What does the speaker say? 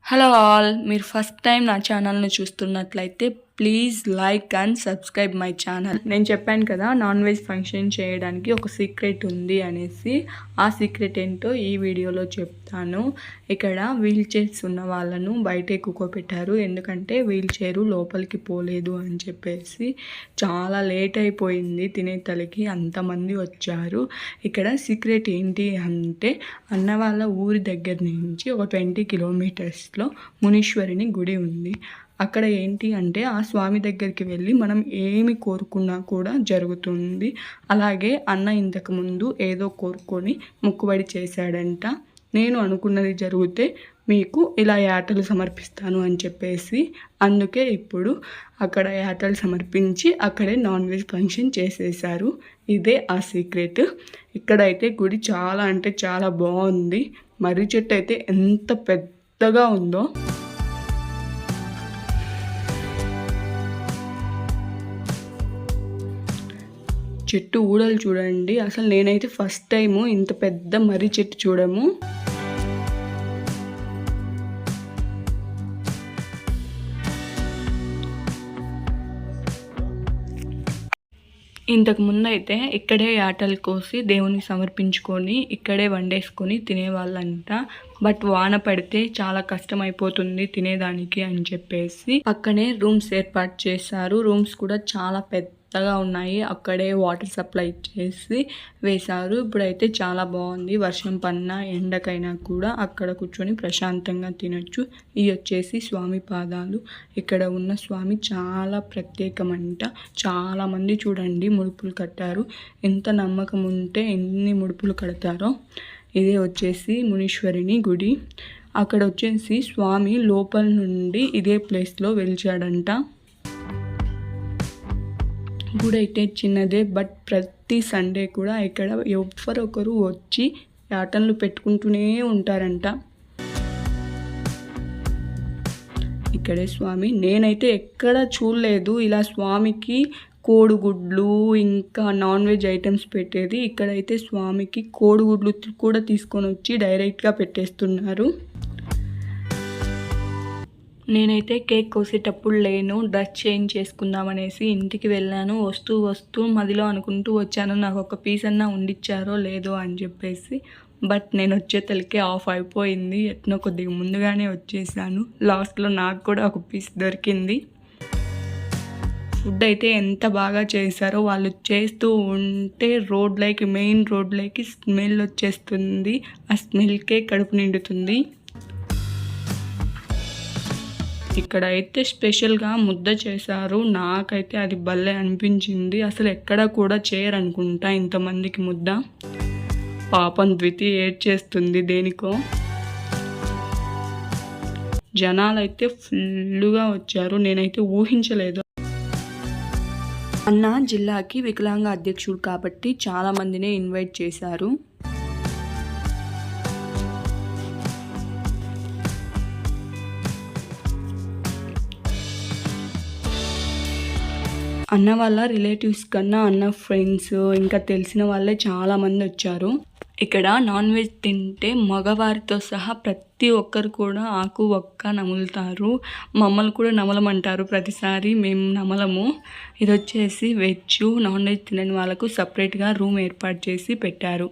Hello all, మీరు first time నా ఛానల్ని చూస్తున్నట్లయితే please like and subscribe my channel. నేను చెప్పాను కదా నాన్ వెజ్ ఫంక్షన్ చేయడానికి ఒక సీక్రెట్ ఉంది అనేసి. ఆ సీక్రెట్ ఏంటో ఈ వీడియోలో చెప్తాను. ఇక్కడ వీల్ చైర్స్ ఉన్న వాళ్ళను బయటే కూకోపెట్టారు, ఎందుకంటే వీల్ చైరు లోపలికి పోలేదు అని చెప్పేసి. చాలా లేట్ అయిపోయింది తినే తలకి, అంతమంది వచ్చారు. ఇక్కడ సీక్రెట్ ఏంటి అంటే, అన్న వాళ్ళ ఊరి దగ్గర నుంచి ఒక 20 కిలోమీటర్స్లో మునీశ్వరిని గుడి ఉంది. అక్కడ ఏంటి అంటే, ఆ స్వామి దగ్గరికి వెళ్ళి మనం ఏమి కోరుకున్నా కూడా జరుగుతుంది. అలాగే అన్న ఇంతకుముందు ఏదో కోరుకొని మొక్కుబడి చేశాడంట. నేను అనుకున్నది జరిగితే మీకు ఇలా యాటలు సమర్పిస్తాను అని చెప్పేసి, అందుకే ఇప్పుడు అక్కడ యాటలు సమర్పించి అక్కడే నాన్ వెజ్ ఫంక్షన్ చేసేసారు. ఇదే ఆ సీక్రెట్. ఇక్కడైతే గుడి చాలా అంటే చాలా బాగుంది. మర్రి చెట్టు అయితే ఎంత పెద్దగా ఉందో. చెట్టు ఊడలు చూడండి, అసలు నేనైతే ఫస్ట్ టైము ఇంత పెద్ద మర్రి చెట్టు చూడము. ఇంతకు ముందు అయితే ఇక్కడే యాటలు కోసి దేవుని సమర్పించుకొని ఇక్కడే వండేసుకొని తినేవాళ్ళంట. బట్ వాన పడితే చాలా కష్టం అయిపోతుంది తినేదానికి అని చెప్పేసి పక్కనే రూమ్స్ ఏర్పాటు చేశారు. రూమ్స్ కూడా చాలా పెద్దగా ఉన్నాయి. అక్కడే వాటర్ సప్లై చేసి వేశారు. ఇప్పుడైతే చాలా బాగుంది. వర్షం పడినా ఎండకైనా కూడా అక్కడ కూర్చొని ప్రశాంతంగా తినొచ్చు. ఇవి వచ్చేసి స్వామి పాదాలు. ఇక్కడ ఉన్న స్వామి చాలా ప్రత్యేకమంట. చాలామంది చూడండి ముడుపులు కట్టారు. ఎంత నమ్మకం ఉంటే ఎన్ని ముడుపులు కడతారో. ఇదే వచ్చేసి మునీశ్వరిని గుడి. అక్కడ వచ్చేసి స్వామి లోపల నుండి ఇదే ప్లేస్లో వెలిచాడంట. గుడి అయితే చిన్నదే, బట్ ప్రతి సండే కూడా ఇక్కడ ఎవరొకరు వచ్చి యాటన్లు పెట్టుకుంటూనే ఉంటారంట. ఇక్కడే స్వామి. నేనైతే ఎక్కడ చూడలేదు ఇలా స్వామికి కోడిగుడ్లు ఇంకా నాన్ వెజ్ ఐటమ్స్ పెట్టేది. ఇక్కడైతే స్వామికి కోడిగుడ్లు కూడా తీసుకొని వచ్చి డైరెక్ట్గా పెట్టేస్తున్నారు. నేనైతే కేక్ కోసేటప్పుడు లేను, డ్రెస్ చేంజ్ చేసుకుందామనేసి ఇంటికి వెళ్ళాను. వస్తూ మదిలో అనుకుంటూ వచ్చాను, నాకు ఒక పీస్ అన్నా ఉండిచ్చారో లేదో అని చెప్పేసి. బట్ నేను వచ్చే తలకే ఆఫ్ అయిపోయింది. ఎట్నో కొద్దిగా ముందుగానే వచ్చేసాను. లాస్ట్లో నాకు కూడా ఒక పీస్ దొరికింది. ఫుడ్ అయితే ఎంత బాగా చేశారో. వాళ్ళు చేస్తూ ఉంటే మెయిన్ రోడ్లకి స్మెల్ వచ్చేస్తుంది. ఆ స్మెల్కే కడుపు నిండుతుంది. ఇక్కడ అయితే స్పెషల్గా ముద్ద చేశారు. నాకైతే అది భలే అనిపించింది. అసలు ఎక్కడ కూడా చేయరనుకుంటా ఇంతమందికి ముద్ద. పాపం ద్వితి ఏడ్చేస్తుంది దేనికో. జనాలు అయితే ఫుల్గా వచ్చారు. నేనైతే ఊహించలేదు. అన్న జిల్లాకి వికలాంగ అధ్యక్షుడు కాబట్టి చాలా మందినే ఇన్వైట్ చేశారు. అన్న వాళ్ళ రిలేటివ్స్ కన్నా అన్న ఫ్రెండ్స్ ఇంకా తెలిసిన వాళ్ళే చాలామంది వచ్చారు. ఇక్కడ నాన్ వెజ్ తింటే మగవారితో సహా ప్రతి ఒక్కరు కూడా ఆకు ఒక్క నములుతారు. మమ్మల్ని కూడా నమలమంటారు ప్రతిసారి, మేము నమలము. ఇది వచ్చేసి వెజ్. నాన్ వెజ్ తినని వాళ్ళకు సపరేట్గా రూమ్ ఏర్పాటు చేసి పెట్టారు.